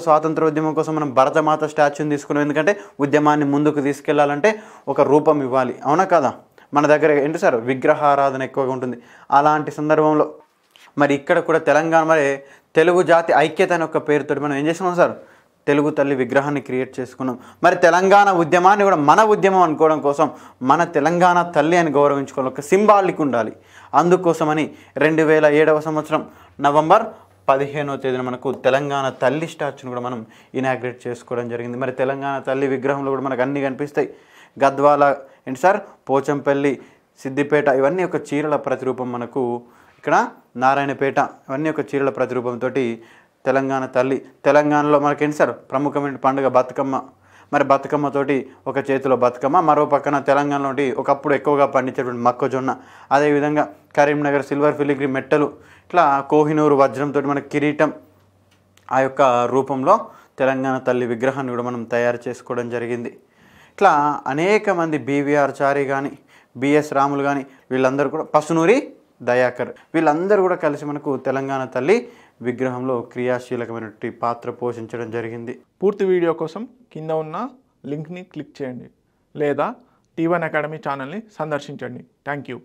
స్వాతంత్ర ఉద్యమం కోసం మనం భరతమాత స్టాచ్యూని తీసుకున్నాం. ఎందుకంటే ఉద్యమాన్ని ముందుకు తీసుకెళ్లాలంటే ఒక రూపం ఇవ్వాలి, అవునా కదా. మన దగ్గర ఏంటి సార్ విగ్రహారాధన ఎక్కువగా ఉంటుంది. అలాంటి సందర్భంలో మరి ఇక్కడ కూడా తెలంగాణ మరి తెలుగు జాతి ఐక్యత అనే ఒక పేరుతో మనం ఏం చేస్తున్నాం సార్, తెలుగు తల్లి విగ్రహాన్ని క్రియేట్ చేసుకున్నాం. మరి తెలంగాణ ఉద్యమాన్ని కూడా మన ఉద్యమం అనుకోవడం కోసం మన తెలంగాణ తల్లి అని గౌరవించుకోవాలి, ఒక సింబాలిక్ ఉండాలి. అందుకోసమని 2007వ సంవత్సరం నవంబర్ 15వ తేదీన మనకు తెలంగాణ తల్లి స్టాచ్యూని కూడా మనం ఇనాగ్రేట్ చేసుకోవడం జరిగింది. మరి తెలంగాణ తల్లి విగ్రహంలో కూడా మనకు అన్నీ కనిపిస్తాయి. గద్వాల ఏంటి సార్, పోచంపల్లి, సిద్దిపేట ఇవన్నీ ఒక చీరల ప్రతిరూపం. మనకు ఇక్కడ నారాయణపేట ఇవన్నీ ఒక చీరల ప్రతిరూపంతో తెలంగాణ తల్లి. తెలంగాణలో మనకేంటి సార్ ప్రముఖమైన పండుగ బతుకమ్మ. మరి బతుకమ్మతోటి ఒక చేతిలో బతుకమ్మ, మరో పక్కన తెలంగాణలోటి ఒకప్పుడు ఎక్కువగా పండించేటువంటి మొక్కజొన్న, అదేవిధంగా కరీంనగర్ సిల్వర్ ఫిలిగ్రీ మెట్టలు, ఇట్లా కోహినూరు వజ్రంతో మనకు కిరీటం. ఆ యొక్క రూపంలో తెలంగాణ తల్లి విగ్రహాన్ని కూడా మనం తయారు చేసుకోవడం జరిగింది. ఇట్లా అనేక మంది బీవీఆర్ చారి కానీ, బిఎస్ రాములు కానీ వీళ్ళందరూ కూడా, పసునూరి దయాకర్ వీళ్ళందరూ కూడా కలిసి మనకు తెలంగాణ తల్లి విగ్రహంలో క్రియాశీలకమైనటువంటి పాత్ర పోషించడం జరిగింది. పూర్తి వీడియో కోసం కింద ఉన్న లింక్ని క్లిక్ చేయండి లేదా T1 అకాడమీ ఛానల్ని సందర్శించండి. Thank you.